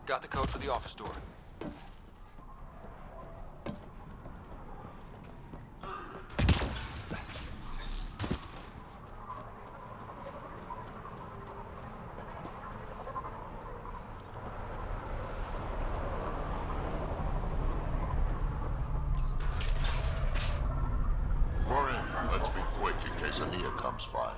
Got the code for the office door. Maureen, let's be quick in case Ania comes by.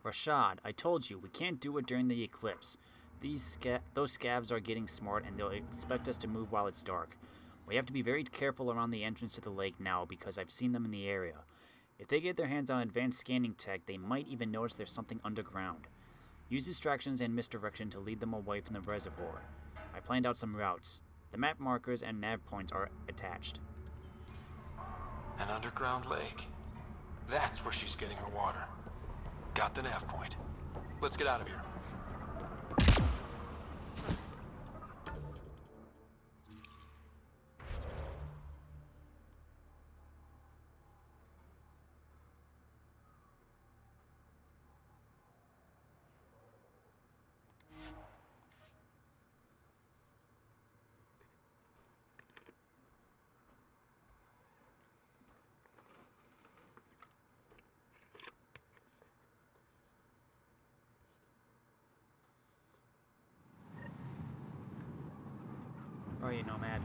Rashad, I told you, we can't do it during the eclipse. Those scavs are getting smart and they'll expect us to move while it's dark. We have to be very careful around the entrance to the lake now because I've seen them in the area. If they get their hands on advanced scanning tech, they might even notice there's something underground. Use distractions and misdirection to lead them away from the reservoir. I planned out some routes. The map markers and nav points are attached. An underground lake. That's where she's getting her water. Got the nav point. Let's get out of here. Oh, you nomad.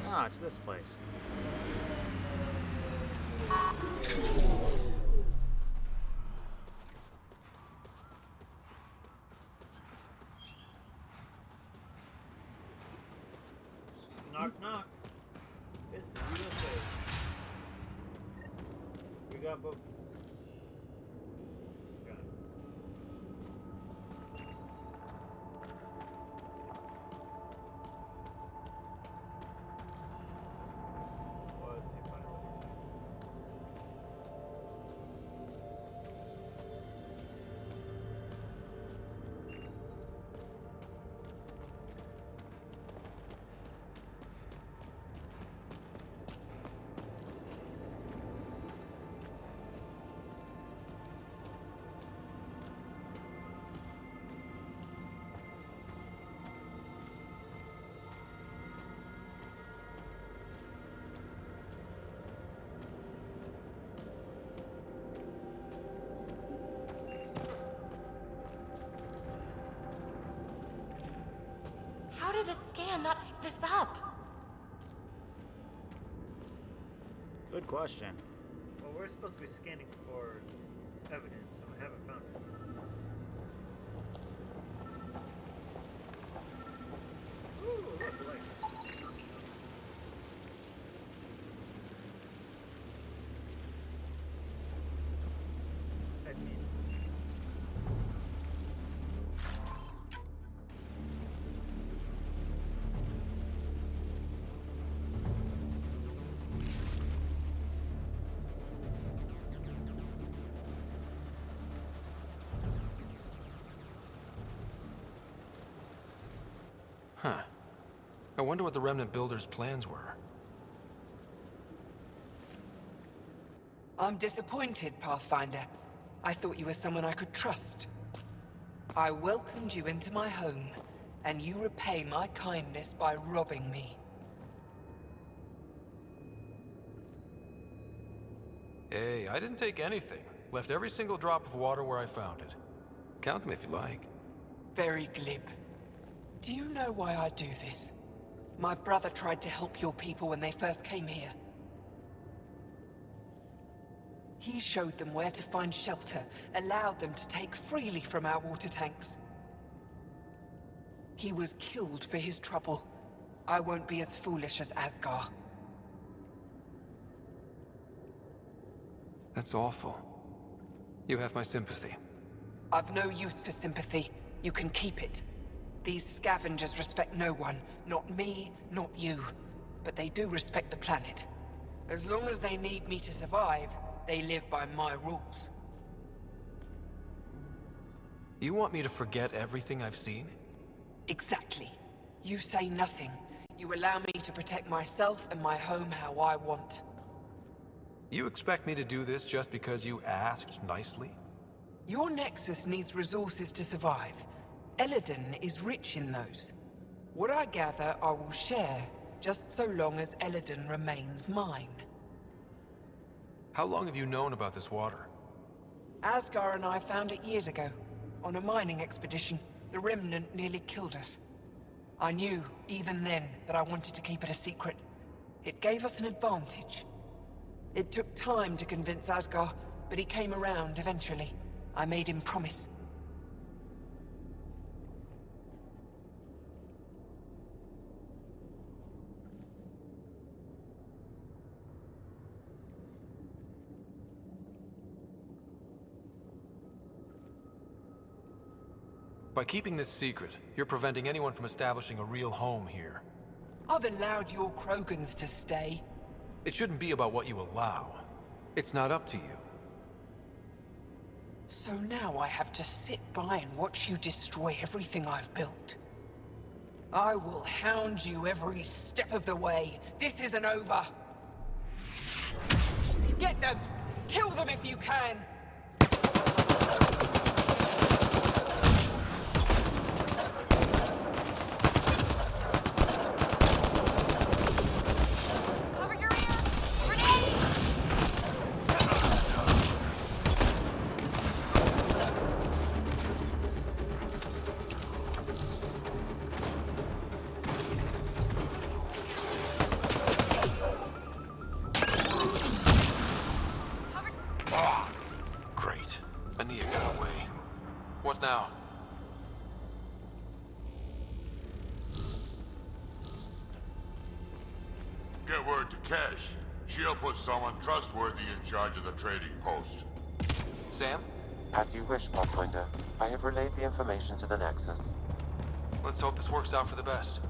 Ah, it's this place. Knock, knock. It's the USA. We got books. How did a scan not pick this up? Good question. Well, we're supposed to be scanning for evidence, so I haven't found it. Ooh, look, light. That means Huh. I wonder what the Remnant Builders' plans were. I'm disappointed, Pathfinder. I thought you were someone I could trust. I welcomed you into my home, and you repay my kindness by robbing me. Hey, I didn't take anything. Left every single drop of water where I found it. Count them if you like. Very glib. Do you know why I do this? My brother tried to help your people when they first came here. He showed them where to find shelter, allowed them to take freely from our water tanks. He was killed for his trouble. I won't be as foolish as Asgar. That's awful. You have my sympathy. I've no use for sympathy. You can keep it. These scavengers respect no one. Not me, not you. But they do respect the planet. As long as they need me to survive, they live by my rules. You want me to forget everything I've seen? Exactly. You say nothing. You allow me to protect myself and my home how I want. You expect me to do this just because you asked nicely? Your Nexus needs resources to survive. Eladin is rich in those. What I gather, I will share, just so long as Eladin remains mine. How long have you known about this water? Asgar and I found it years ago. On a mining expedition, the Remnant nearly killed us. I knew, even then, that I wanted to keep it a secret. It gave us an advantage. It took time to convince Asgar, but he came around eventually. I made him promise. By keeping this secret, you're preventing anyone from establishing a real home here. I've allowed your Krogans to stay. It shouldn't be about what you allow. It's not up to you. So now I have to sit by and watch you destroy everything I've built. I will hound you every step of the way. This isn't over. Get them! Kill them if you can! Cover your ears! Grenade! Great. Ania got away. What now? Get word to Kesh. She'll put someone trustworthy in charge of the trading post. Sam? As you wish, Pathfinder. I have relayed the information to the Nexus. Let's hope this works out for the best.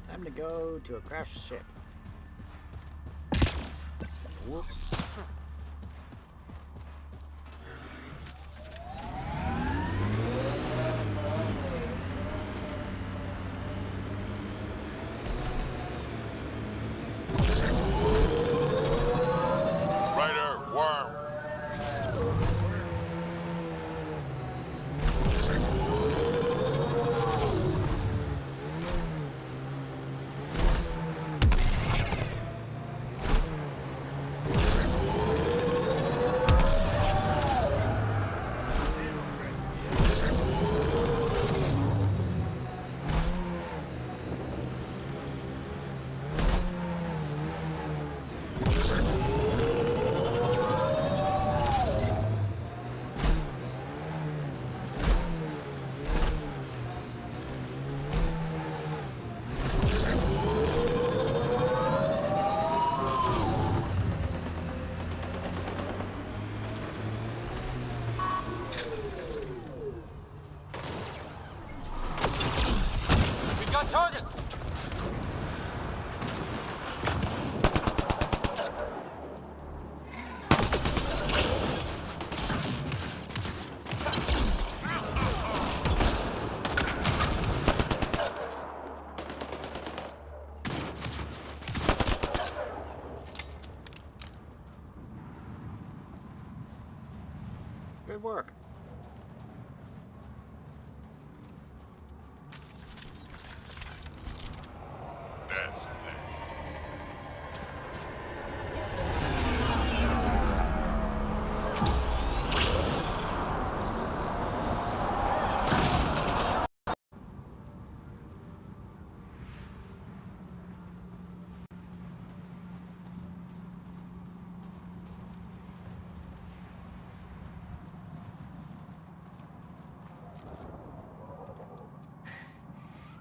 Time to go to a crashed ship. Whoops. Rider, worm. Great work. That's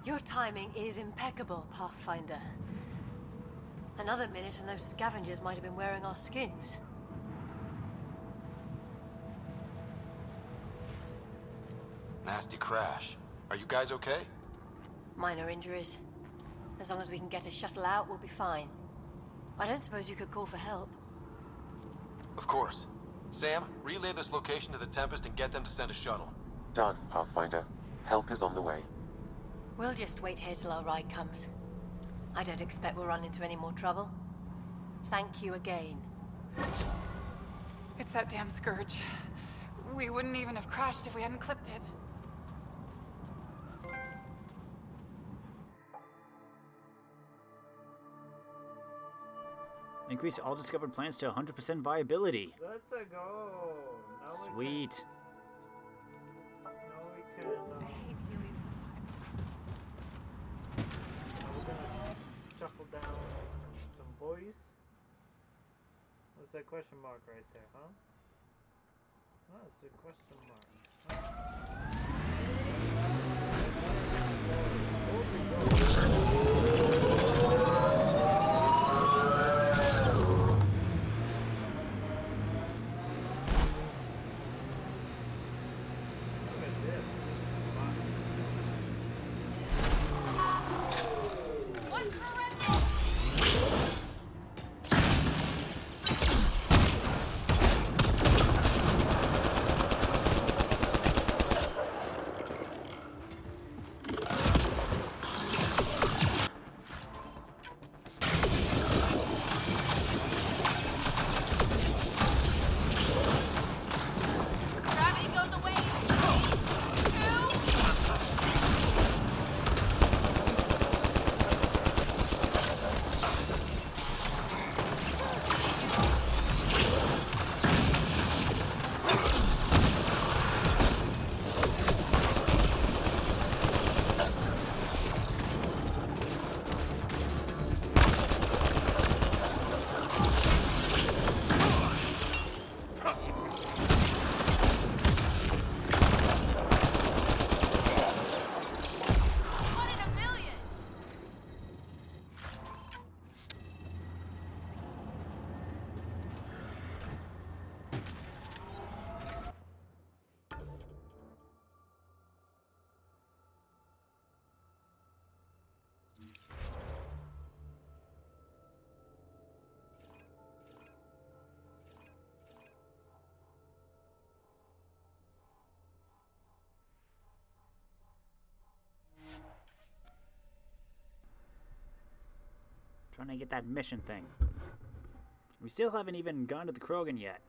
Your timing is impeccable, Pathfinder. Another minute and those scavengers might have been wearing our skins. Nasty crash. Are you guys okay? Minor injuries. As long as we can get a shuttle out, we'll be fine. I don't suppose you could call for help. Of course. Sam, relay this location to the Tempest and get them to send a shuttle. Done, Pathfinder. Help is on the way. We'll just wait here till our ride comes. I don't expect we'll run into any more trouble. Thank you again. It's that damn scourge. We wouldn't even have crashed if we hadn't clipped it. Increase all discovered plants to 100% viability. Let's go. Now Sweet. Now we can. I hate Healy's Now we're gonna shuffle down some boys. What's that question mark right there, huh? Oh, it's a question mark. Look at this. Wow. What's horrendous? Gravity goes away. 2. One in a million. Trying to get that mission thing. We still haven't even gone to the Krogan yet.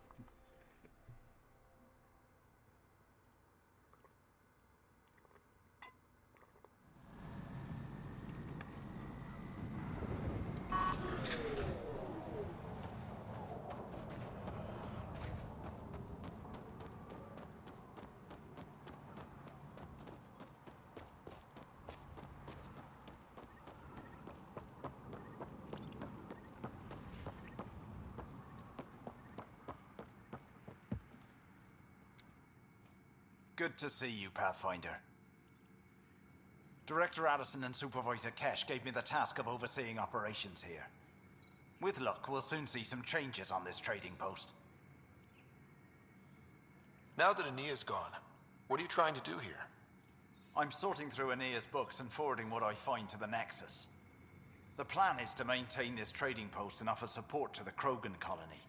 Good to see you, Pathfinder. Director Addison and Supervisor Kesh gave me the task of overseeing operations here. With luck, we'll soon see some changes on this trading post. Now that Aenea's gone, what are you trying to do here? I'm sorting through Aenea's books and forwarding what I find to the Nexus. The plan is to maintain this trading post and offer support to the Krogan colony.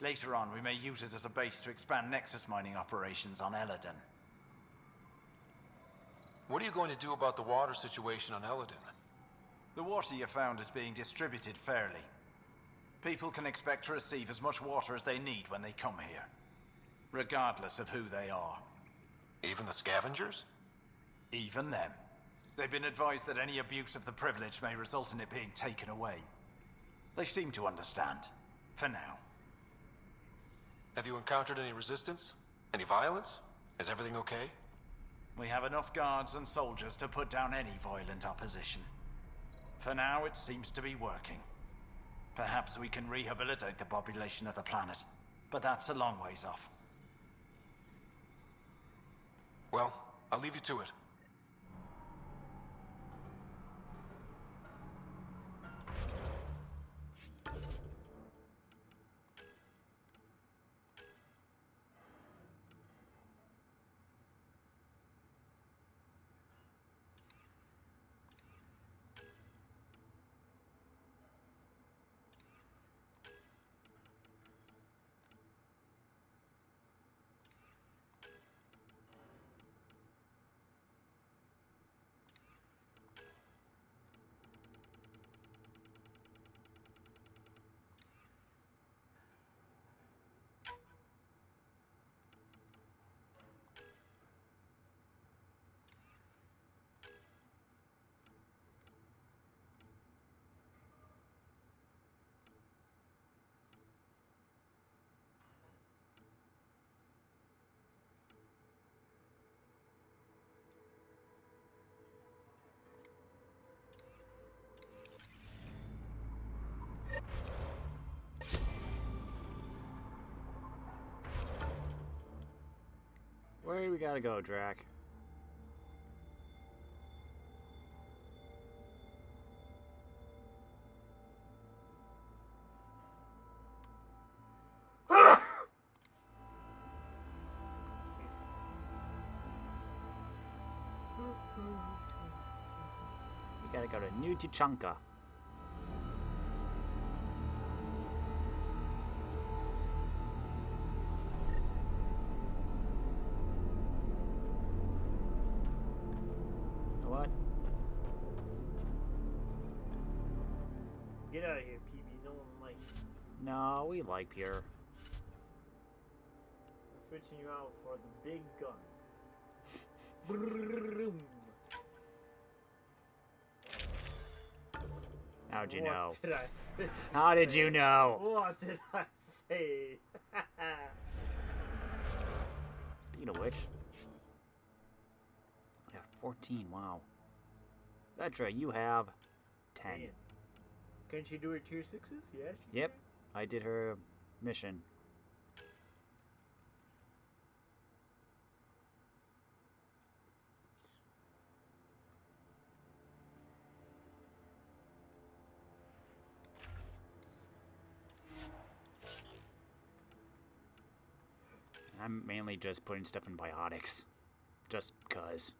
Later on, we may use it as a base to expand Nexus mining operations on Eladon. What are you going to do about the water situation on Eladon? The water you found is being distributed fairly. People can expect to receive as much water as they need when they come here. regardless of who they are. Even the scavengers? Even them. They've been advised that any abuse of the privilege may result in it being taken away. They seem to understand. For now. Have you encountered any resistance? Any violence? Is everything okay? We have enough guards and soldiers to put down any violent opposition. For now, it seems to be working. Perhaps we can rehabilitate the population of the planet, but that's a long ways off. Well, I'll leave you to it. Where do we gotta go, Drack? We gotta go to New Tuchunka. What? Get out of here, PB. No one likes you. No, we like Pure. I'm switching you out for the big gun. Vroom. How'd you know? What did I say? How did you know? What did I say? Speaking of which, I got 14. Wow. Vetra, you have 10. Man. Couldn't you do her tier 6s? Yeah, she Yep, I did her mission. I'm mainly just putting stuff in biotics. Just cuz.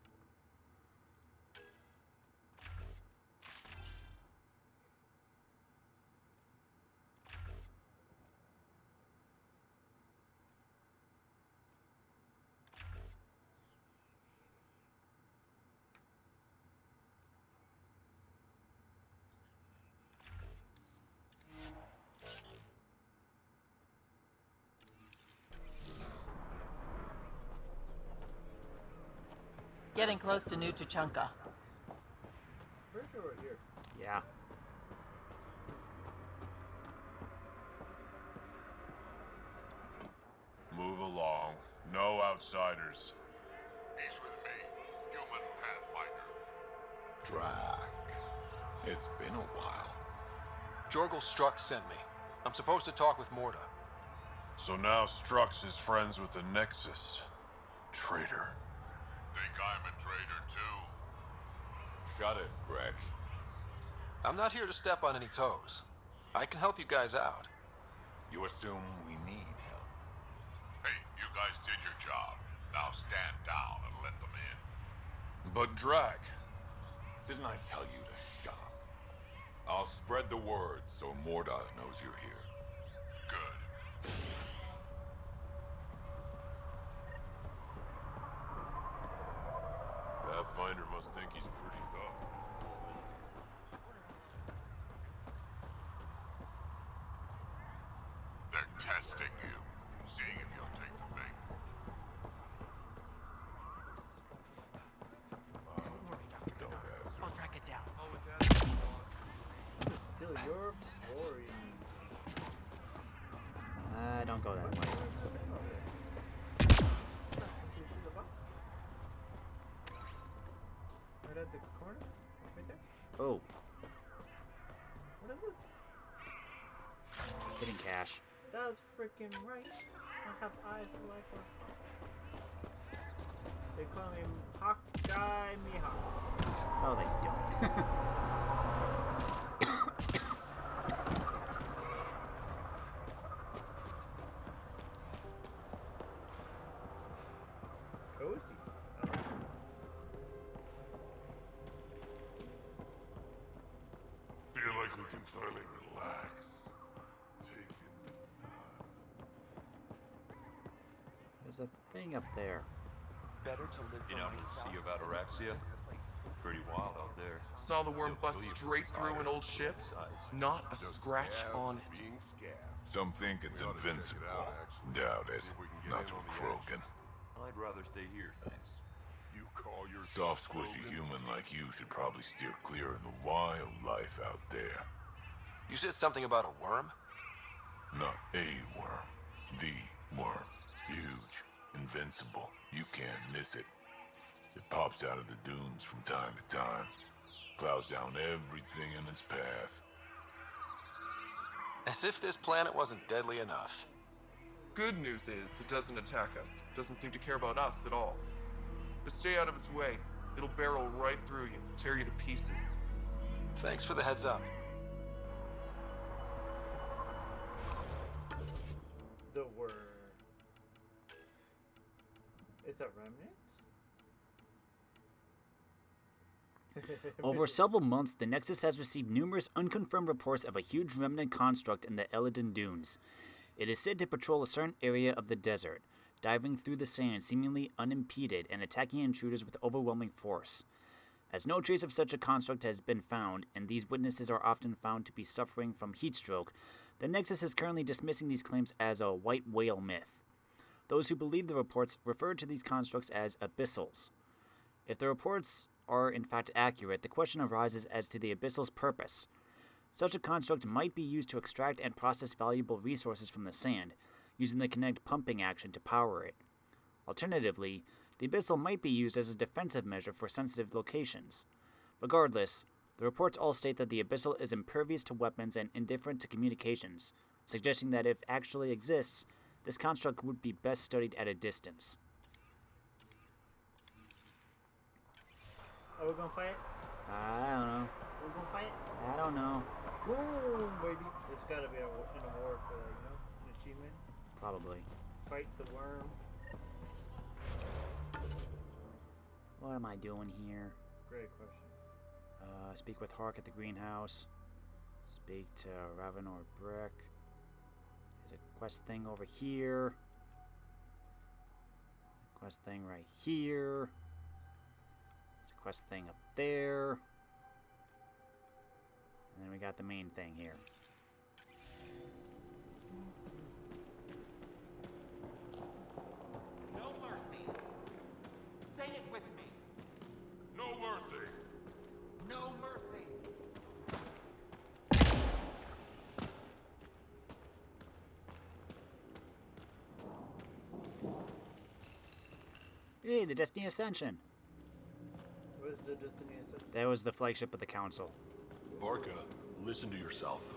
Getting close to New Tuchunka. Pretty sure we're here. Yeah. Move along. No outsiders. He's with me, human Pathfinder. Drack. It's been a while. Jorgel Strux sent me. I'm supposed to talk with Morta. So now Strux is friends with the Nexus. Traitor. Think I'm a traitor too? Shut it, Breck. I'm not here to step on any toes. I can help you guys out. You assume we need help. Hey, you guys did your job. Now stand down and let them in. But Drack. Didn't I tell you to shut up? I'll spread the word so Morda knows you're here. Good. Pathfinder must think he's pretty tough. They're testing you, seeing if you'll take the bait. go that way. Right at the corner? Right there? Oh, What is this? hidden cash. That's freaking right. I have eyes like a hawk. They call me Hawkeye Mihawk. Oh, they don't. Cozy. Feel like we can finally relax. Take in the sun. There's a thing up there. Better to live You know, to see about Araxia? Pretty wild out there. Saw the worm bust straight through an old ship. Not a scratch on it. Some think it's invincible. Doubt it. Not to a Krogan. I'd rather stay here, thanks. You call yourself Soft, squishy Krogan? human like you should probably steer clear of the wild life out there. You said something about a worm? Not a worm. The worm. Huge. Invincible. You can't miss it. It pops out of the dunes from time to time. Plows down everything in its path. As if this planet wasn't deadly enough. Good news is, it doesn't attack us. Doesn't seem to care about us at all. Just stay out of its way. It'll barrel right through you, tear you to pieces. Thanks for the heads up. The word. It's a remnant? Over several months, the Nexus has received numerous unconfirmed reports of a huge remnant construct in the Eladin Dunes. It is said to patrol a certain area of the desert, diving through the sand seemingly unimpeded and attacking intruders with overwhelming force. As no trace of such a construct has been found, and these witnesses are often found to be suffering from heat stroke, the Nexus is currently dismissing these claims as a white whale myth. Those who believe the reports refer to these constructs as abyssals. If the reports are in fact accurate, the question arises as to the abyssal's purpose. Such a construct might be used to extract and process valuable resources from the sand, using the kinetic pumping action to power it. Alternatively, the abyssal might be used as a defensive measure for sensitive locations. Regardless, the reports all state that the abyssal is impervious to weapons and indifferent to communications, suggesting that if it actually exists, this construct would be best studied at a distance. Are we gonna fight? I don't know. We're gonna fight? I don't know. Boom, baby. There's gotta be an award for that, you know? An achievement. Probably. Fight the worm. What am I doing here? Great question. Speak with Hark at the greenhouse. Speak to Raven or Brick. There's a quest thing over here. Quest thing right here. There's a quest thing up there. And then we got the main thing here. No mercy. Say it with me. No mercy. No mercy. Hey, the Destiny Ascension. Where's the Destiny Ascension? That was the flagship of the Council. Varka, listen to yourself.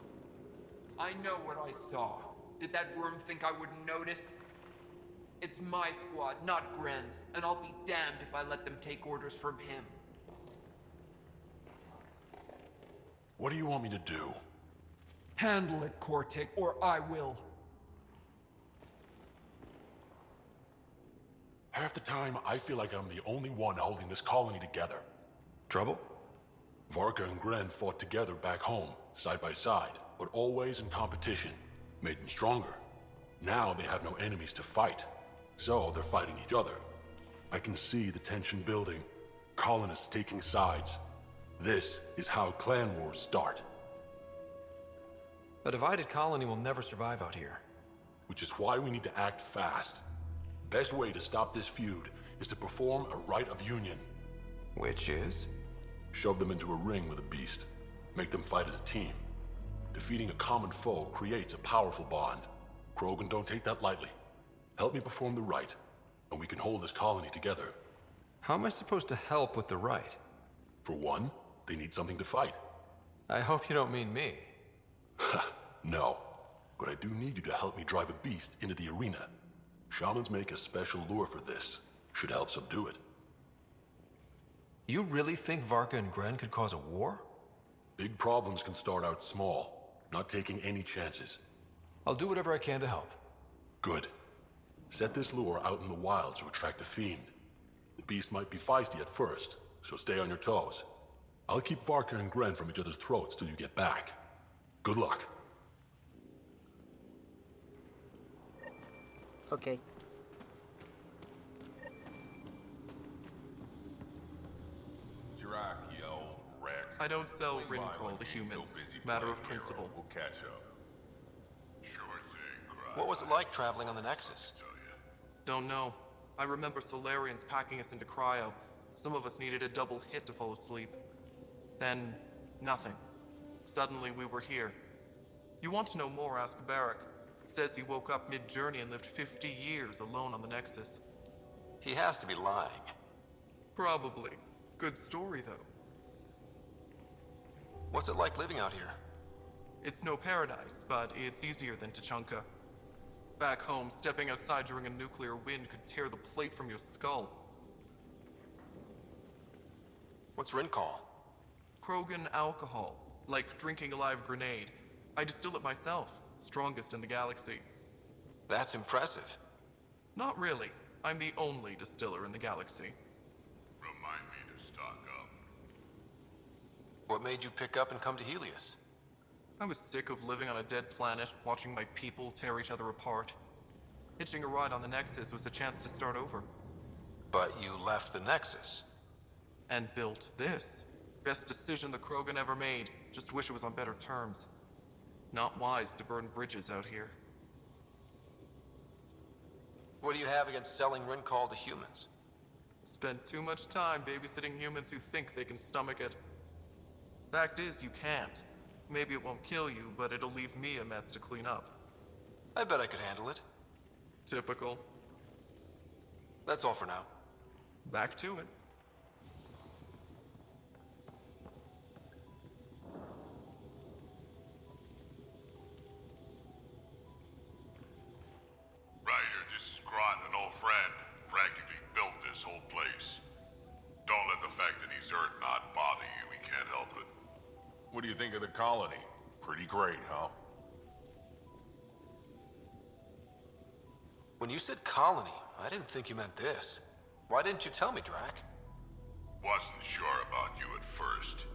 I know what I saw. Did that worm think I wouldn't notice? It's my squad, not Gren's, and I'll be damned if I let them take orders from him. What do you want me to do? Handle it, Cortic, or I will. Half the time, I feel like I'm the only one holding this colony together. Trouble? Varka and Gren fought together back home, side by side, but always in competition. Made them stronger. Now they have no enemies to fight, so they're fighting each other. I can see the tension building, colonists taking sides. This is how clan wars start. A divided colony will never survive out here. Which is why we need to act fast. Best way to stop this feud is to perform a rite of union. Which is? Shove them into a ring with a beast. Make them fight as a team. Defeating a common foe creates a powerful bond. Krogan don't take that lightly. Help me perform the rite, and we can hold this colony together. How am I supposed to help with the rite? For one, they need something to fight. I hope you don't mean me. No, but I do need you to help me drive a beast into the arena. Shamans make a special lure for this. Should help subdue it. You really think Varka and Gren could cause a war? Big problems can start out small, not taking any chances. I'll do whatever I can to help. Good. Set this lure out in the wilds to attract a fiend. The beast might be feisty at first, so stay on your toes. I'll keep Varka and Gren from each other's throats till you get back. Good luck. Okay. Drack, yo, wreck. I don't sell Rincol to humans. Matter of principle. We'll catch up. What was it like traveling on the Nexus? Don't know. I remember Solarians packing us into cryo. Some of us needed a double hit to fall asleep. Then, nothing. Suddenly we were here. You want to know more, ask Barrack. Says he woke up mid-journey and lived 50 years alone on the Nexus. He has to be lying. Probably. Good story, though. What's it like living out here? It's no paradise, but it's easier than Tuchunka. Back home, stepping outside during a nuclear wind could tear the plate from your skull. What's Rincol? Krogan alcohol, like drinking a live grenade. I distill it myself, strongest in the galaxy. That's impressive. Not really. I'm the only distiller in the galaxy. Remind me to stock up. What made you pick up and come to Helios? I was sick of living on a dead planet, watching my people tear each other apart. Hitching a ride on the Nexus was a chance to start over. But you left the Nexus. And built this. Best decision the Krogan ever made. Just wish it was on better terms. Not wise to burn bridges out here. What do you have against selling Rincol to humans? Spent too much time babysitting humans who think they can stomach it. Fact is, you can't. Maybe it won't kill you, but it'll leave me a mess to clean up. I bet I could handle it. Typical. That's all for now. Back to it. Ryder, this is Grant, an old friend. Practically built this whole place. Don't let the fact that he's Earth not bother you. We can't help it. What do you think of the colony? Pretty great, huh? When you said colony, I didn't think you meant this. Why didn't you tell me, Drack? Wasn't sure about you at first.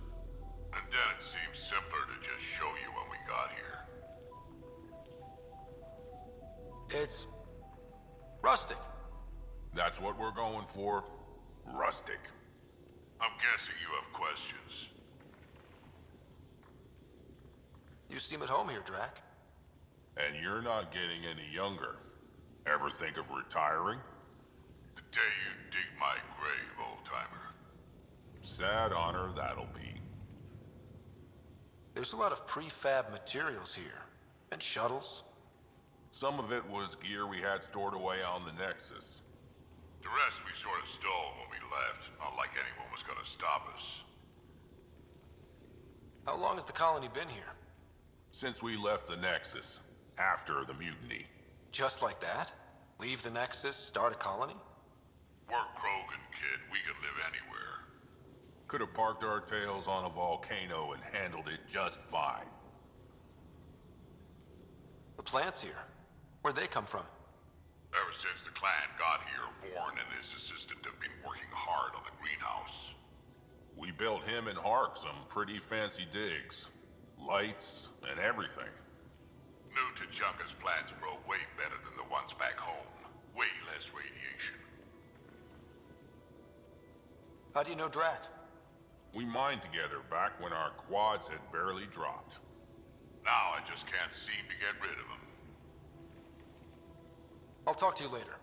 And then it seemed simpler to just show you when we got here. It's rustic. That's what we're going for. Rustic. I'm guessing you have questions. You seem at home here, Drack. And you're not getting any younger. Ever think of retiring? The day you dig my grave, old-timer. Sad honor that'll be. There's a lot of prefab materials here. And shuttles. Some of it was gear we had stored away on the Nexus. The rest we sort of stole when we left. Not like anyone was gonna stop us. How long has the colony been here? Since we left the Nexus. After the mutiny. Just like that? Leave the Nexus, start a colony? We're Krogan, kid. We can live anywhere. Could have parked our tails on a volcano and handled it just fine. The plants here. Where'd they come from? Ever since the clan got here, Vorn and his assistant have been working hard on the greenhouse. We built him and Hark some pretty fancy digs. Lights and everything. New Tuchunka's plans grow way better than the ones back home. Way less radiation. How do you know Drack? We mined together back when our quads had barely dropped. Now I just can't seem to get rid of him. I'll talk to you later.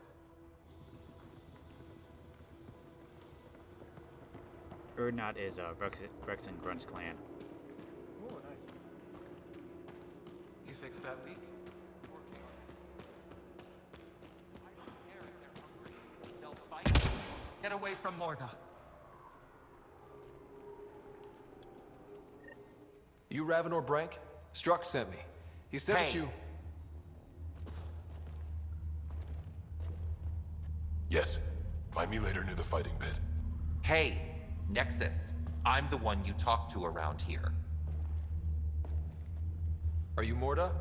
Urdnot is Rex and Grunt's clan. Oh, nice. You fixed that leak? Get away from Morda. You Ravenor Brank? Drack sent me. He said that you... Yes. Find me later near the fighting pit. Hey, Nexus. I'm the one you talk to around here. Are you Morda?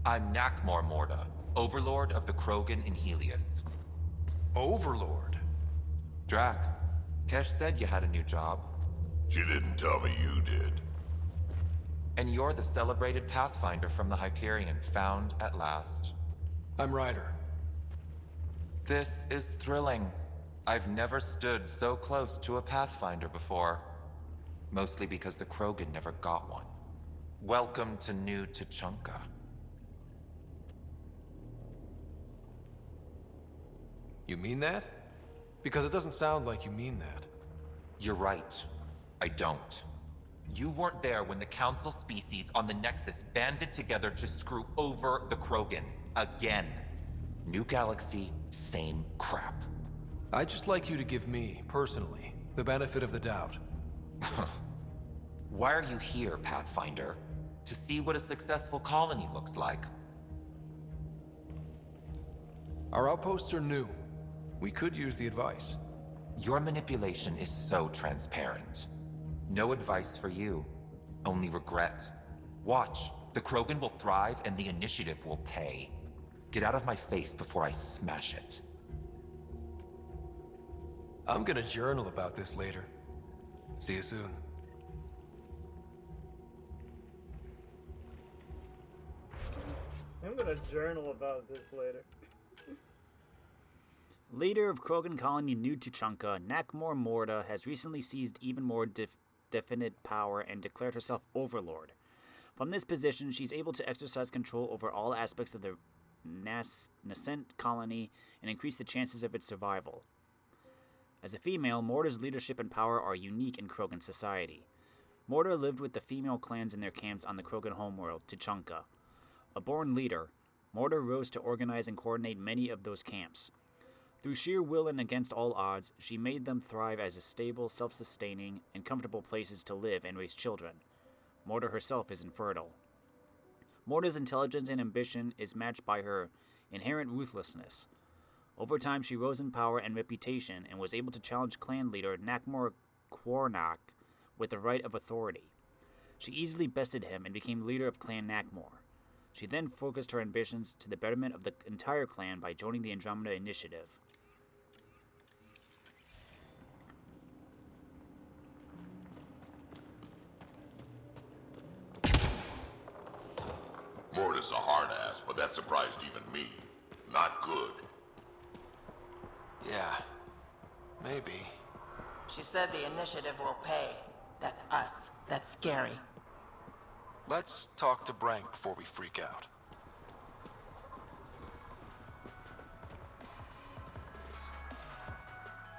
I'm Nakmor Morda, Overlord of the Krogan in Helios. Overlord? Drack, Kesh said you had a new job. She didn't tell me you did. And you're the celebrated Pathfinder from the Hyperion, found at last. I'm Ryder. This is thrilling. I've never stood so close to a Pathfinder before. Mostly because the Krogan never got one. Welcome to New Tuchunka. You mean that? Because it doesn't sound like you mean that. You're right. I don't. You weren't there when the Council species on the Nexus banded together to screw over the Krogan. Again. New galaxy, same crap. I'd just like you to give me, personally, the benefit of the doubt. Why are you here, Pathfinder? To see what a successful colony looks like. Our outposts are new. We could use the advice. Your manipulation is so transparent. No advice for you. Only regret. Watch. The Krogan will thrive and the initiative will pay. Get out of my face before I smash it. I'm gonna journal about this later. See you soon. I'm gonna journal about this later. Leader of Krogan colony New Tuchunka, Nakmor Morda has recently seized even more definite power and declared herself Overlord. From this position, she's able to exercise control over all aspects of the nascent colony and increase the chances of its survival. As a female, Morda's leadership and power are unique in Krogan society. Morda lived with the female clans in their camps on the Krogan homeworld, Tuchunka. A born leader, Morda rose to organize and coordinate many of those camps. Through sheer will and against all odds, she made them thrive as a stable, self-sustaining, and comfortable places to live and raise children. Morda herself is infertile. Morda's intelligence and ambition is matched by her inherent ruthlessness. Over time, she rose in power and reputation and was able to challenge clan leader Nakmor Kwarnak with the right of authority. She easily bested him and became leader of Clan Nakmor. She then focused her ambitions to the betterment of the entire clan by joining the Andromeda initiative. Morda's a hard ass, but that surprised even me. Not good. Yeah, maybe. She said the initiative will pay. That's us. That's scary. Let's talk to Brank before we freak out.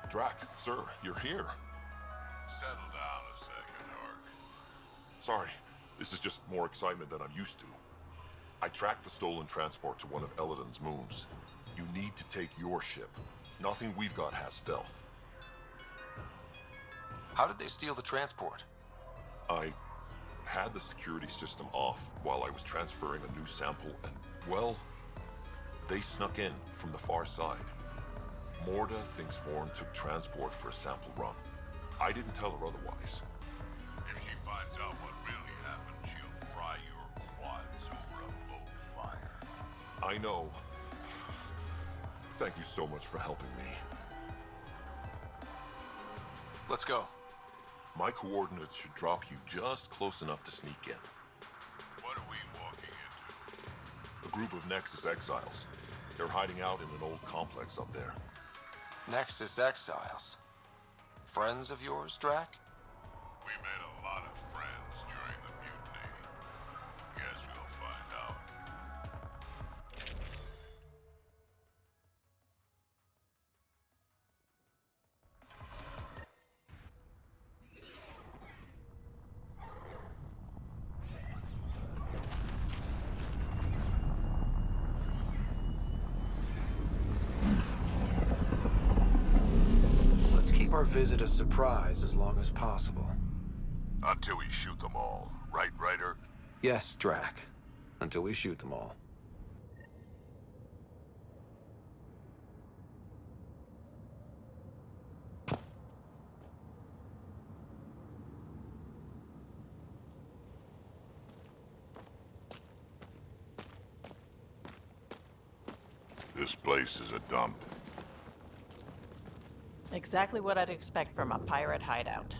Drack, sir, you're here. Settle down a second, Ark. Sorry, this is just more excitement than I'm used to. I tracked the stolen transport to one of Eladon's moons. You need to take your ship. Nothing we've got has stealth. How did they steal the transport? I had the security system off while I was transferring a new sample and, well, they snuck in from the far side. Morda thinks Vorn took transport for a sample run. I didn't tell her otherwise. If she finds out what really happened, she'll fry your quads over a boat fire. I know. Thank you so much for helping me. Let's go. My coordinates should drop you just close enough to sneak in. What are we walking into? A group of Nexus exiles. They're hiding out in an old complex up there. Nexus exiles. Friends of yours, Drack? We made a lot of friends during the mutiny. Guess we'll find out. keep our visit a surprise as long as possible. Until we shoot them all. Right, Ryder? Yes, Drack. Until we shoot them all. This place is a dump. Exactly what I'd expect from a pirate hideout.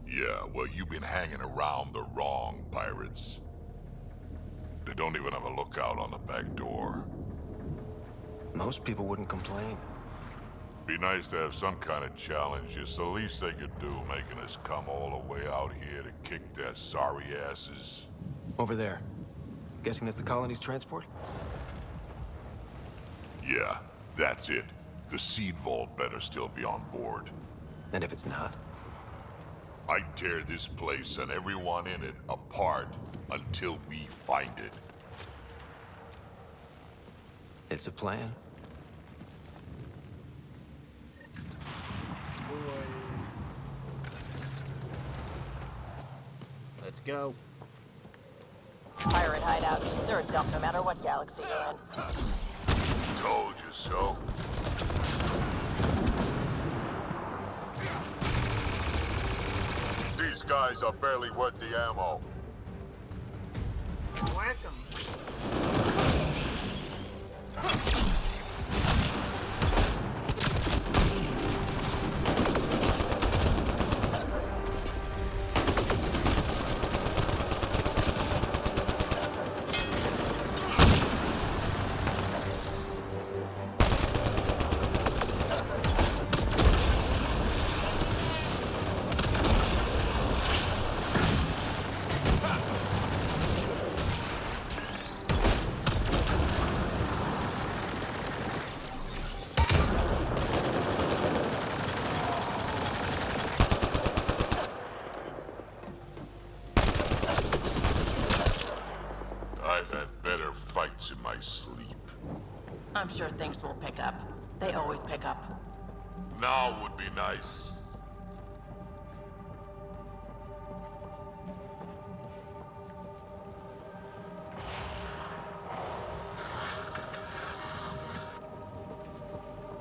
Yeah, well, you've been hanging around the wrong pirates. They don't even have a lookout on the back door. Most people wouldn't complain. Be nice to have some kind of challenge. It's the least they could do, making us come all the way out here to kick their sorry asses. Over there. Guessing that's the colony's transport? Yeah, that's it. The seed vault better still be on board. And if it's not? I'd tear this place and everyone in it apart until we find it. It's a plan. Let's go. Pirate hideout. They're a dump no matter what galaxy you're in. Told you so. These guys are barely worth the ammo. Whack 'em. In my sleep. I'm sure things will pick up. They always pick up. Now would be nice.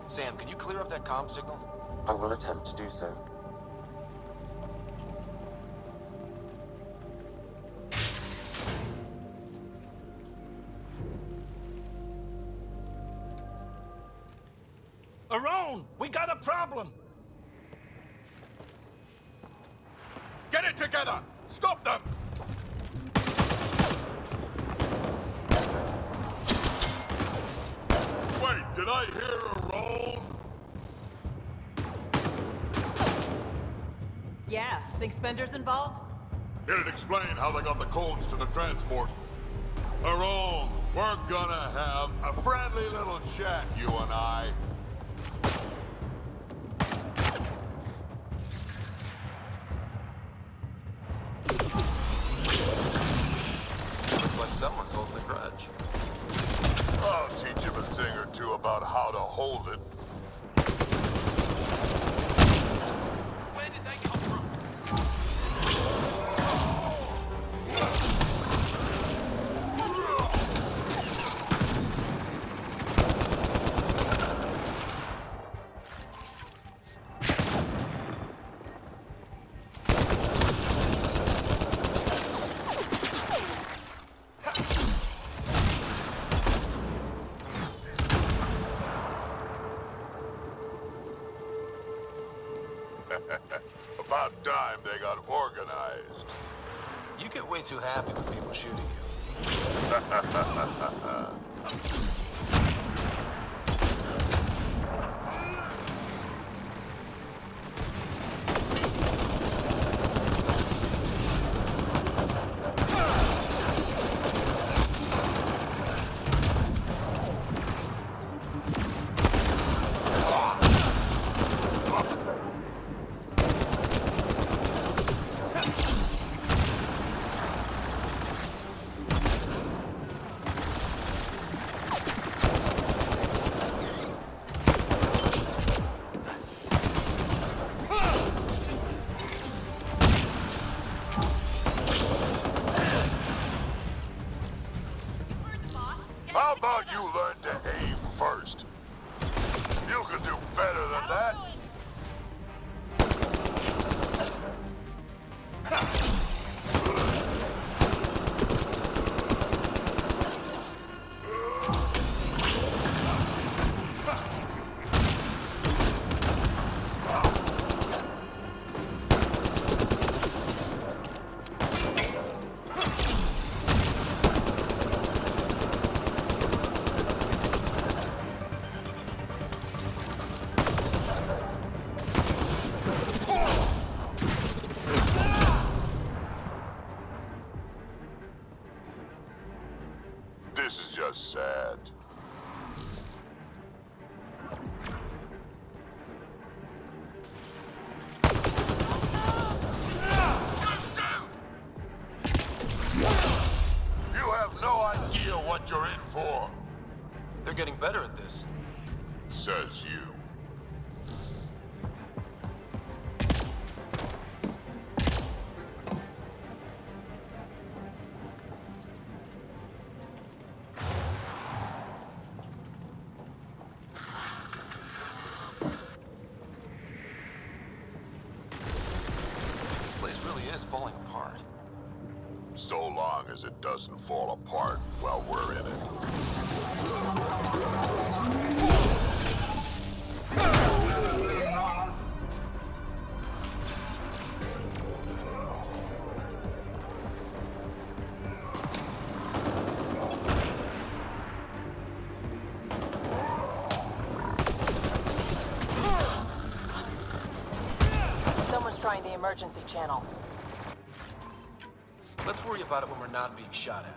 Sam, can you clear up that comm signal? I will attempt to do so. Around! We got a problem! Get it together! Stop them! Wait, did I hear a roll? Yeah, think Spender's involved? It'd explain how they got the codes to the transport. Around, we're gonna have a friendly little chat, you and I. Looks like someone's holding a grudge. I'll teach him a thing or two about how to hold it. Where did they come from? About time they got organized. You get way too happy with people shooting you. How about you learn to aim first? You can do better than that. This is just sad. You have no idea what you're in for. They're getting better at this. Says you. This place really is falling apart. So long as it doesn't fall apart while we're in it. Someone's trying the emergency channel. Let's worry about it when we're not being shot at.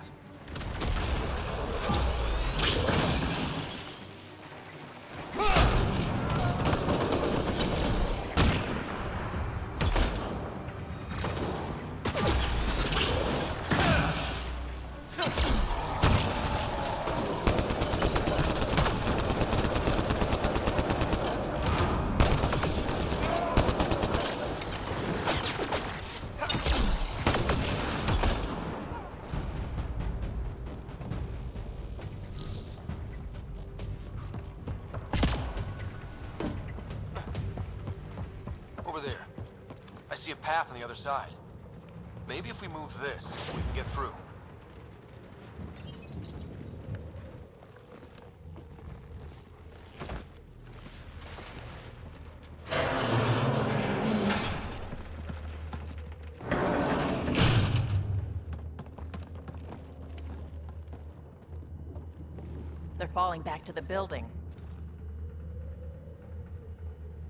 Over there. I see a path on the other side. Maybe if we move this, we can get through. They're falling back to the building.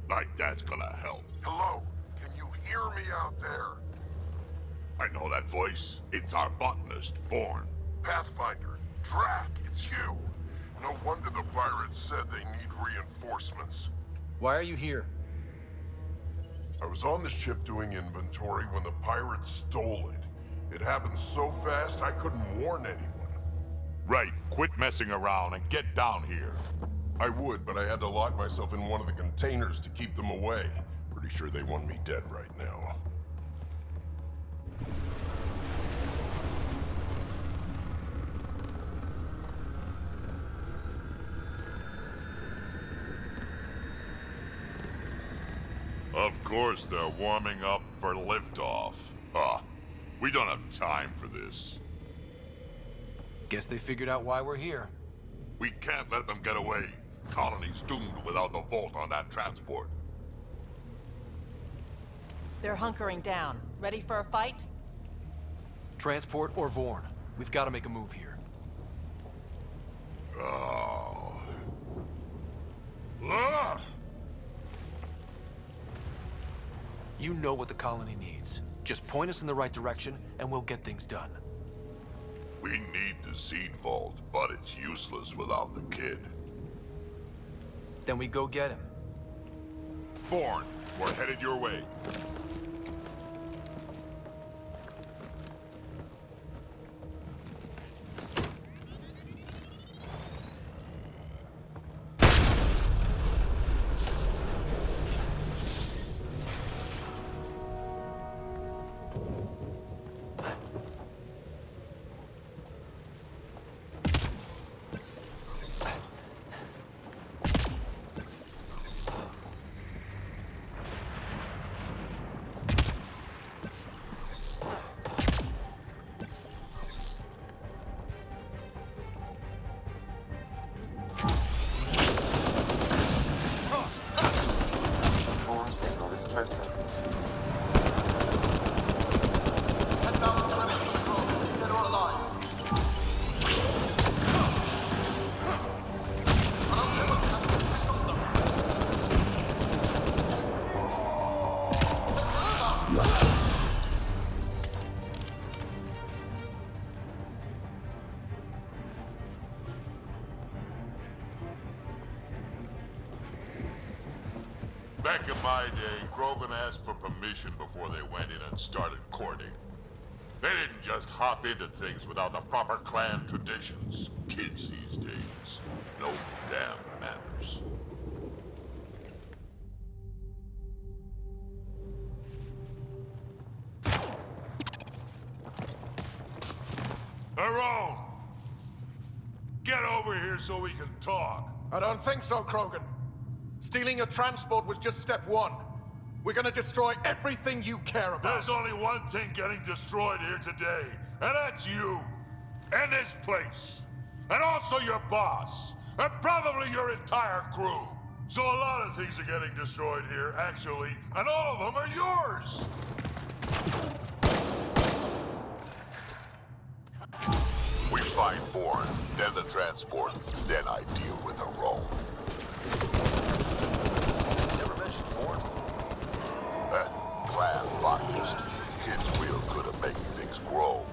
Like that's gonna help. Hello? Can you hear me out there? I know that voice. It's our botanist, Vorn. Pathfinder, Drack, it's you. No wonder the pirates said they need reinforcements. Why are you here? I was on the ship doing inventory when the pirates stole it. It happened so fast I couldn't warn anyone. Right, quit messing around and get down here. I would, but I had to lock myself in one of the containers to keep them away. Pretty sure they want me dead right now. Of course they're warming up for liftoff. We don't have time for this. Guess they figured out why we're here. We can't let them get away. Colony's doomed without the vault on that transport. They're hunkering down. Ready for a fight? Transport or Vorn. We've got to make a move here. Oh. Ah! You know what the colony needs. Just point us in the right direction, and we'll get things done. We need the seed vault, but it's useless without the kid. Then we go get him. Vorn, we're headed your way. Back in my day, Krogan asked for permission before they went in and started courting. They didn't just hop into things without the proper clan traditions. Kids these days, no damn manners. Aaron! Get over here so we can talk. I don't think so, Krogan. Stealing a transport was just step one. We're gonna destroy everything you care about. There's only one thing getting destroyed here today, and that's you. And this place. And also your boss. And probably your entire crew. So a lot of things are getting destroyed here, actually, and all of them are yours! We find Bourne, then the transport, then I deal with Aaron. Never mentioned Bourne before. That clan botanist. Kid's real good at making things grow.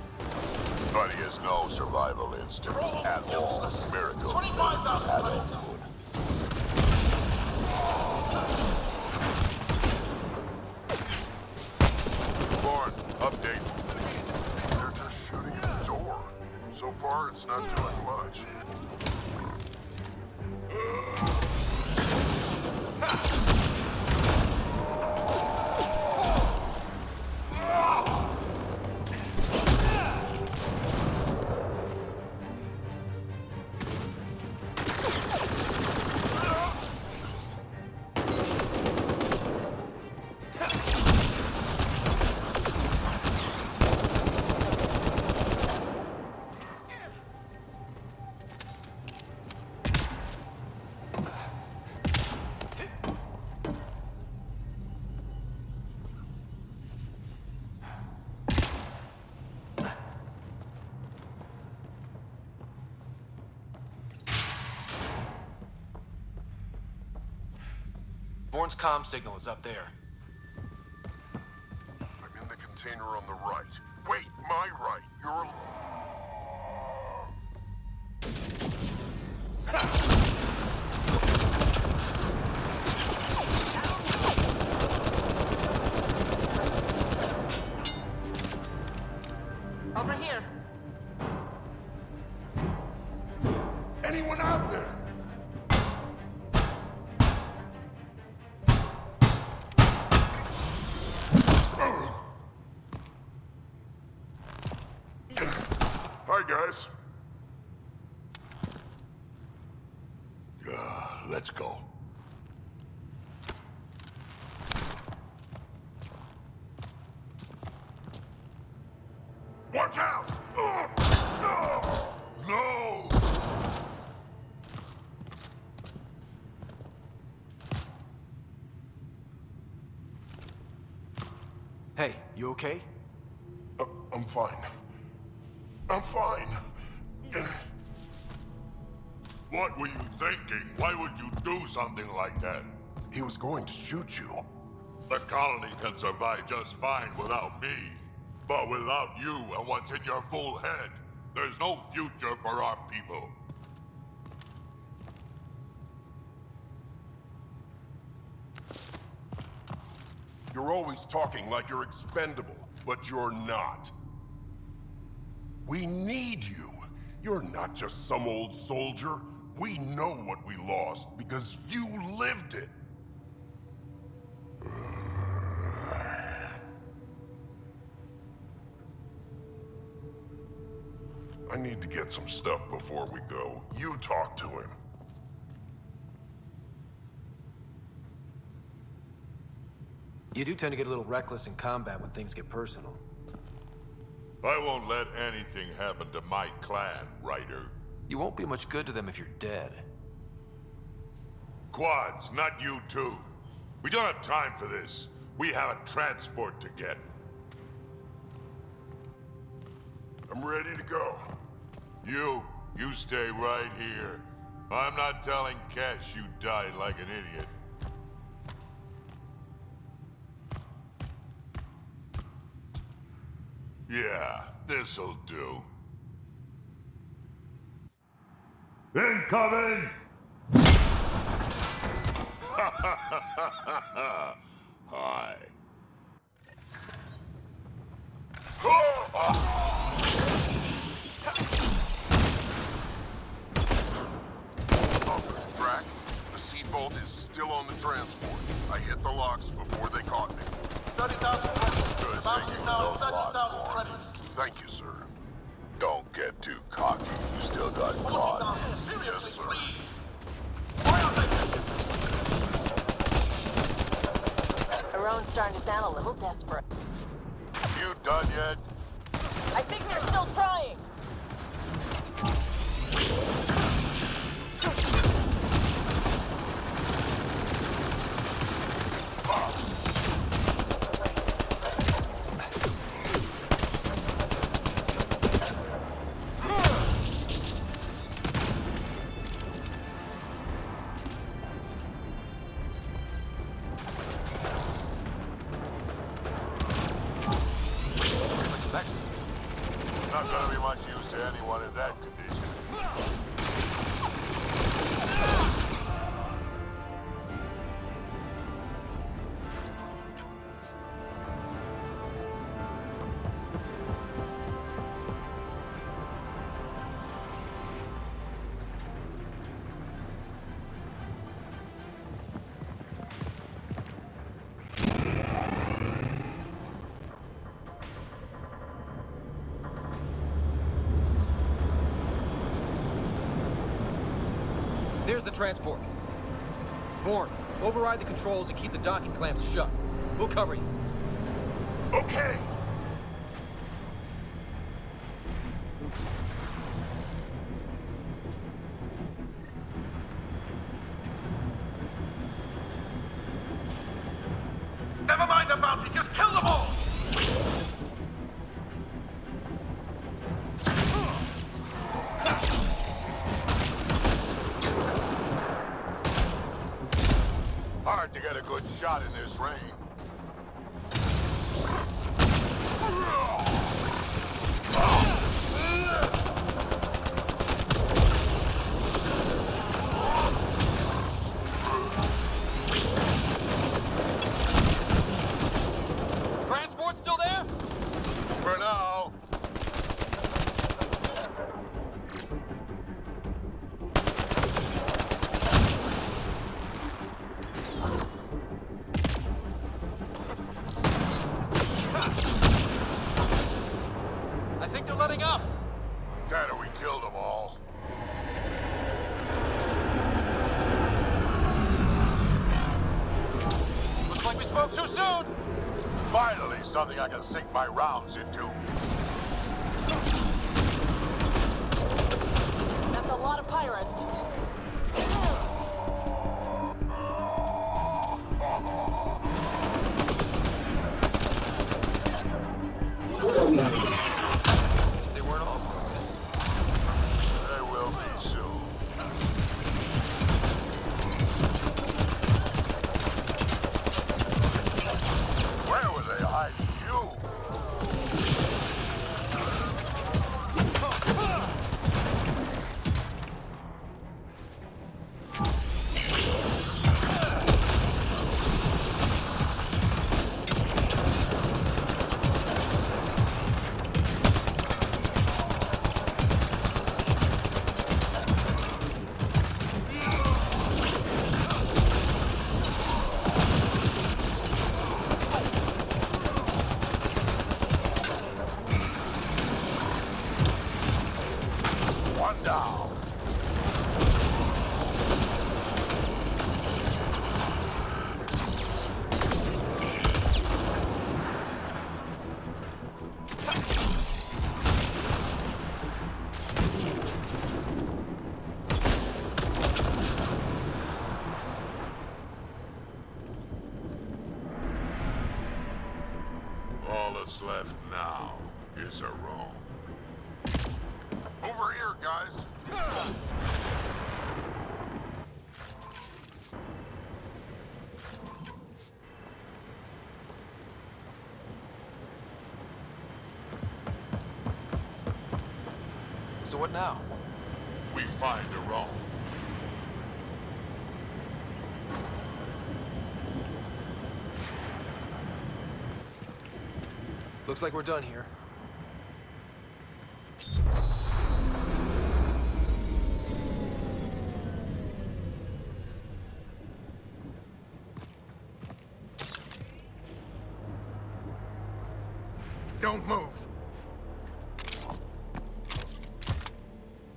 But he has no survival instinct at all. Miracle. 25,000 adulthood. Bourne, update. They're just shooting at the door. So far, it's not doing much. Bourne's comm signal is up there. I'm in the container on the right. Wait, my right. You're... Over here. Anyone out there? Hi, guys. Let's go. Watch out! No! Hey, you okay? I'm fine. I'm fine. What were you thinking? Why would you do something like that? He was going to shoot you. The colony can survive just fine without me. But without you and what's in your full head, there's no future for our people. You're always talking like you're expendable, but you're not. We need you. You're not just some old soldier. We know what we lost because you lived it. I need to get some stuff before we go. You talk to him. You do tend to get a little reckless in combat when things get personal. I won't let anything happen to my clan, Ryder. You won't be much good to them if you're dead. Quads, not you too. We don't have time for this. We have a transport to get. I'm ready to go. You stay right here. I'm not telling Cash you died like an idiot. Yeah, this'll do. Incoming! Hi. Drack, the seed bolt is still on the transport. I hit the locks before they caught me. 30,000 credits. Good, Bounty thank is you. now Those 30,000 lots. credits. Thank you, sir. Don't get too cocky. You still got caught. Seriously, Yes, sir. please. Aron's starting to sound a little desperate. You done yet? I think they're still trying. Not gonna be much use to anyone in that condition. There's the transport. Bourne, override the controls and keep the docking clamps shut. We'll cover you. Okay. Never mind the bounty, just kill them all! Hard to get a good shot in this rain. Transport still there? For now. I think they're letting up. Tanner, we killed them all. Looks like we spoke too soon. Finally, something I can sink my rounds into. That's a lot of pirates. They weren't all broken. They will be soon. Where were they hiding you? One down. All that's left now is a roam. Over here, guys. So what now? We find a roam. Looks like we're done here. Don't move.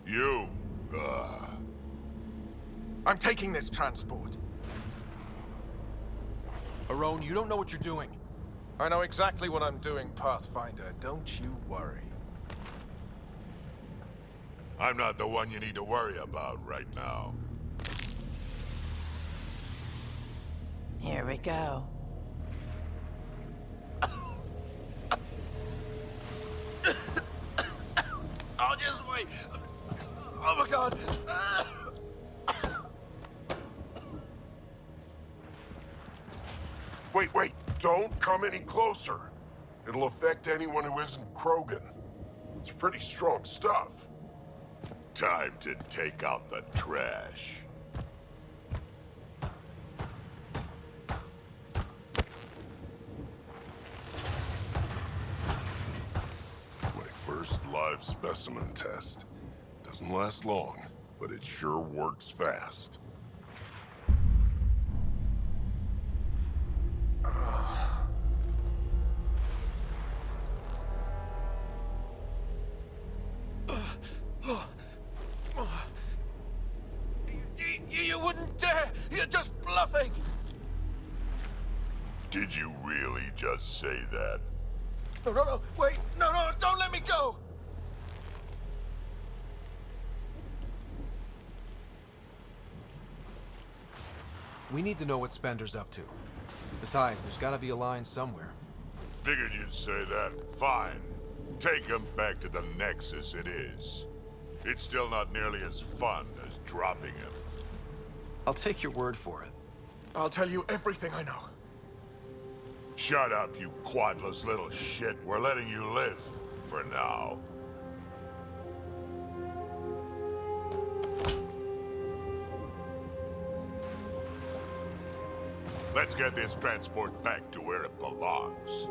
You, I'm taking this transport. Arone, you don't know what you're doing. I know exactly what I'm doing, Pathfinder. Don't you worry. I'm not the one you need to worry about right now. Here we go. I'll just wait. Oh my god. Wait, don't come any closer. It'll affect anyone who isn't Krogan. It's pretty strong stuff. Time to take out the trash. My first live specimen test. Doesn't last long, but it sure works fast. You wouldn't dare! You're just bluffing! Did you really just say that? No, wait! No, don't let me go! We need to know what Spender's up to. Besides, there's gotta be a line somewhere. Figured you'd say that. Fine. Take him back to the Nexus it is. It's still not nearly as fun as dropping him. I'll take your word for it. I'll tell you everything I know. Shut up, you quadless little shit. We're letting you live. For now. Let's get this transport back to where it belongs.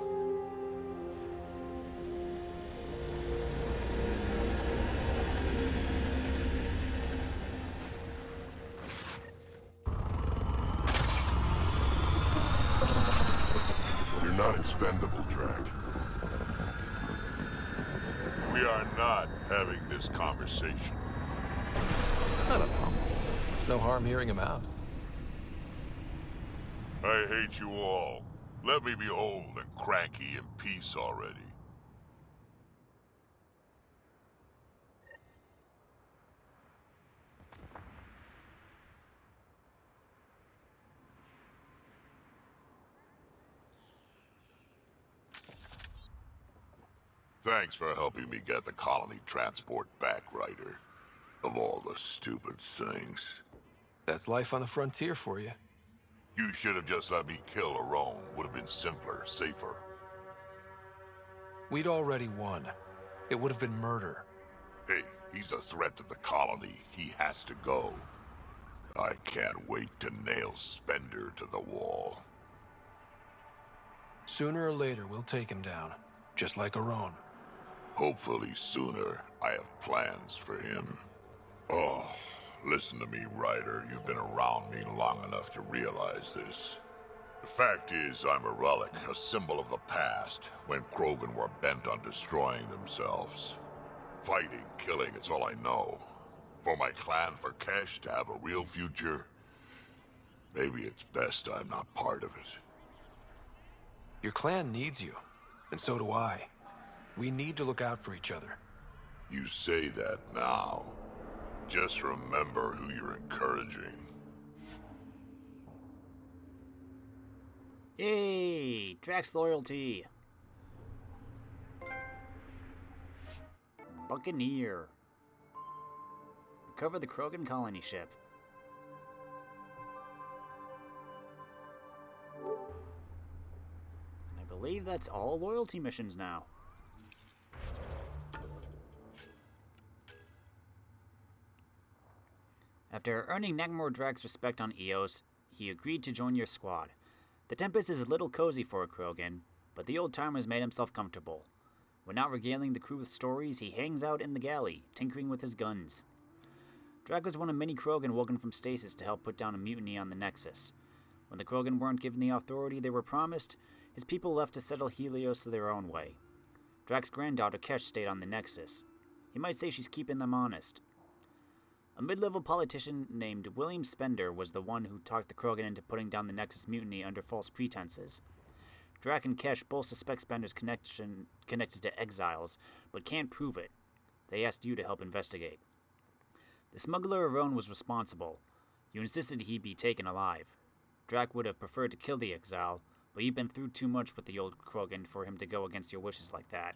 You're not expendable, Drack. We are not having this conversation. I don't know. No harm hearing him out. I hate you all. Let me be old and cranky in peace already. Thanks for helping me get the colony transport back, Ryder. Of all the stupid things. That's life on the frontier for you. You should have just let me kill Arone. Would have been simpler, safer. We'd already won. It would have been murder. Hey, he's a threat to the colony. He has to go. I can't wait to nail Spender to the wall. Sooner or later, we'll take him down. Just like Arone. Hopefully sooner. I have plans for him. Oh, listen to me, Ryder. You've been around me long enough to realize this. The fact is, I'm a relic, a symbol of the past, when Krogan were bent on destroying themselves. Fighting, killing, it's all I know. For my clan, for Kesh to have a real future, maybe it's best I'm not part of it. Your clan needs you, and so do I. We need to look out for each other. You say that now. Just remember who you're encouraging. Yay! Drack's loyalty. Buccaneer. Recover the Krogan colony ship. I believe that's all loyalty missions now. After earning Nagmor Drack's respect on Eos, he agreed to join your squad. The Tempest is a little cozy for a Krogan, but the old-timer's made himself comfortable. When not regaling the crew with stories, he hangs out in the galley, tinkering with his guns. Drack was one of many Krogan woken from stasis to help put down a mutiny on the Nexus. When the Krogan weren't given the authority they were promised, his people left to settle Helios their own way. Drack's granddaughter Kesh stayed on the Nexus. You might say she's keeping them honest. A mid-level politician named William Spender was the one who talked the Krogan into putting down the Nexus mutiny under false pretenses. Drack and Kesh both suspect Spender's connected to exiles, but can't prove it. They asked you to help investigate. The smuggler Aron was responsible. You insisted he be taken alive. Drack would have preferred to kill the exile, but you've been through too much with the old Krogan for him to go against your wishes like that.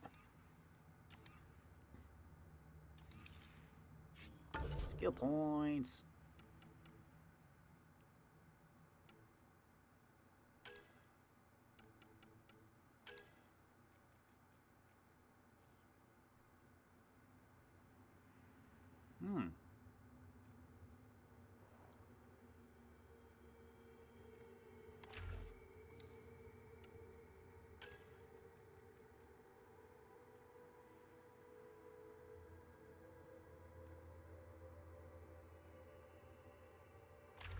Skill points.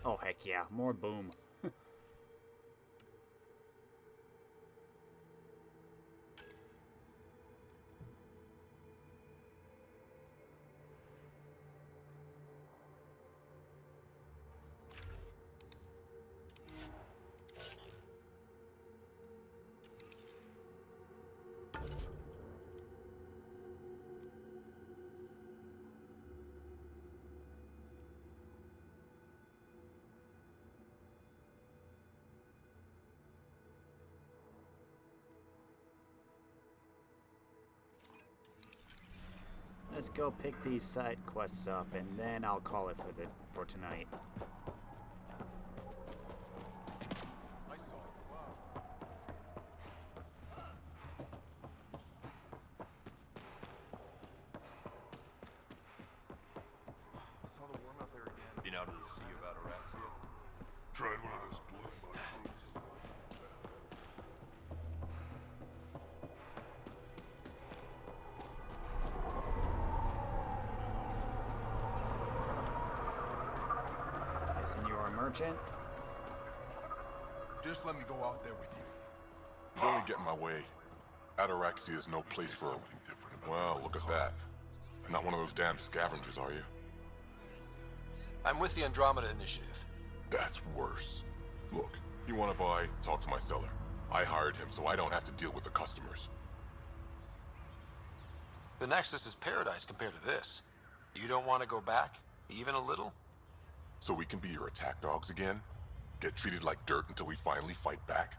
Oh, heck yeah. More boom. Let's go pick these side quests up, and then I'll call it for tonight. Saw the worm out there again. Been out of the Sea of Ataraxia? Tried one of those blood mushrooms. Guessing you're a merchant? Just let me go out there with you. You don't get in my way. Ataraxia is no place for well, look at that. Not one of those damn scavengers, are you? I'm with the Andromeda Initiative. That's worse. Look, you want to buy, talk to my seller. I hired him so I don't have to deal with the customers. The Nexus is paradise compared to this. You don't want to go back? Even a little? So we can be your attack dogs again? Get treated like dirt until we finally fight back?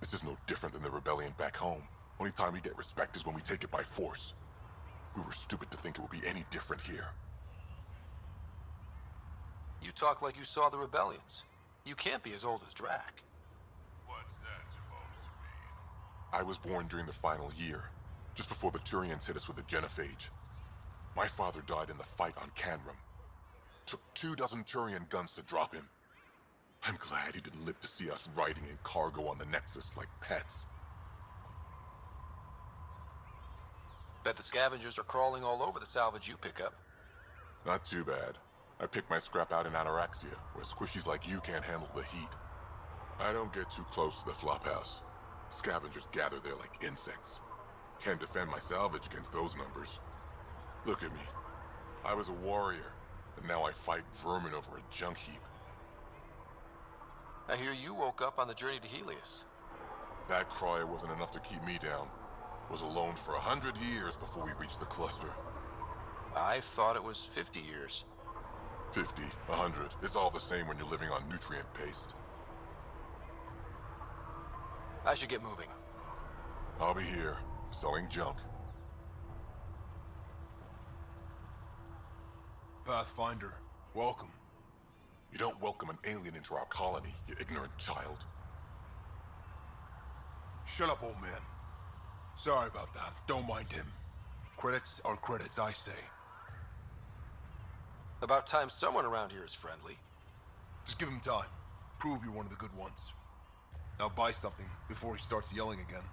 This is no different than the rebellion back home. Only time we get respect is when we take it by force. We were stupid to think it would be any different here. You talk like you saw the rebellions. You can't be as old as Drack. What's that supposed to mean? I was born during the final year, just before the Turians hit us with the Genophage. My father died in the fight on Canrum. Took 24 Turian guns to drop him. I'm glad he didn't live to see us riding in cargo on the Nexus like pets. Bet the scavengers are crawling all over the salvage you pick up. Not too bad. I pick my scrap out in Ataraxia, where squishies like you can't handle the heat. I don't get too close to the flophouse. Scavengers gather there like insects. Can't defend my salvage against those numbers. Look at me. I was a warrior, and now I fight vermin over a junk heap. I hear you woke up on the journey to Helios. That cry wasn't enough to keep me down. Was alone for 100 years before we reached the cluster. I thought it was 50 years. 50, 100. It's all the same when you're living on nutrient paste. I should get moving. I'll be here, selling junk. Pathfinder, welcome. You don't welcome an alien into our colony, you ignorant child. Shut up, old man. Sorry about that. Don't mind him. Credits are credits, I say. About time someone around here is friendly. Just give him time. Prove you're one of the good ones. Now buy something before he starts yelling again.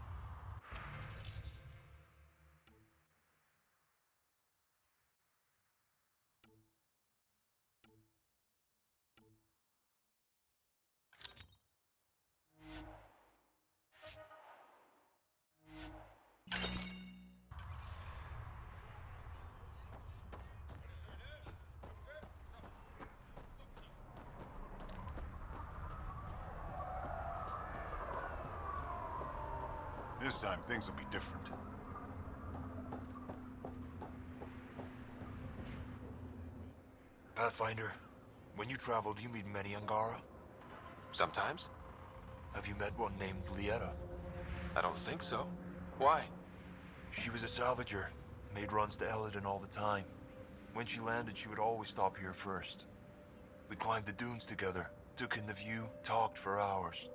This time, things will be different. Pathfinder, when you travel, do you meet many Angara? Sometimes. Have you met one named Lieta? I don't think so. Why? She was a salvager, made runs to Eladin all the time. When she landed, she would always stop here first. We climbed the dunes together, took in the view, talked for hours.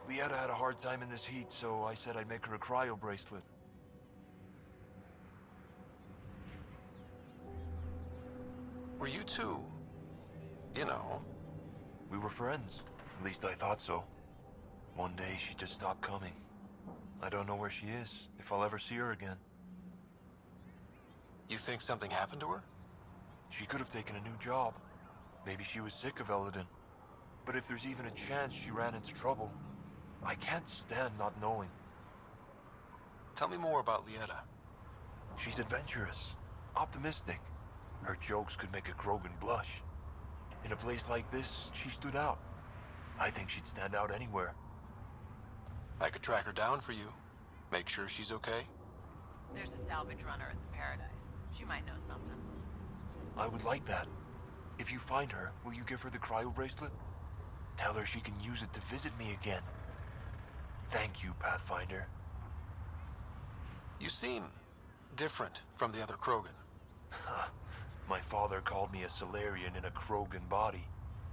Lieta had a hard time in this heat, so I said I'd make her a cryo bracelet. Were you two, you know? We were friends. At least I thought so. One day she just stopped coming. I don't know where she is, if I'll ever see her again. You think something happened to her? She could have taken a new job. Maybe she was sick of Eladin. But if there's even a chance she ran into trouble, I can't stand not knowing. Tell me more about Lieta. She's adventurous, optimistic. Her jokes could make a Krogan blush. In a place like this, she stood out. I think she'd stand out anywhere. I could track her down for you. Make sure she's okay. There's a salvage runner at the Paradise. She might know something. I would like that. If you find her, will you give her the cryo bracelet? Tell her she can use it to visit me again. Thank you, Pathfinder. You seem different from the other Krogan. My father called me a Solarian in a Krogan body.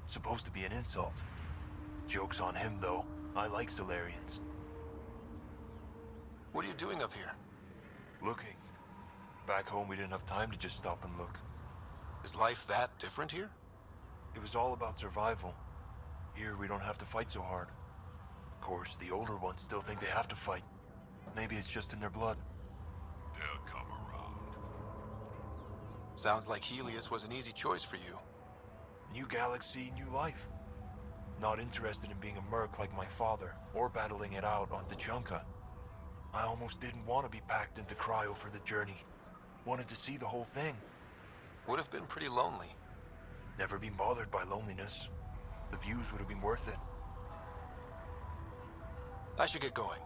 Supposed to be an insult. Joke's on him, though. I like Solarians. What are you doing up here? Looking. Back home, we didn't have time to just stop and look. Is life that different here? It was all about survival. Here, we don't have to fight so hard. Of course, the older ones still think they have to fight. Maybe it's just in their blood. They'll come around. Sounds like Helios was an easy choice for you. New galaxy, new life. Not interested in being a merc like my father, or battling it out on Tuchunka. I almost didn't want to be packed into cryo for the journey. Wanted to see the whole thing. Would have been pretty lonely. Never been bothered by loneliness. The views would have been worth it. I should get going.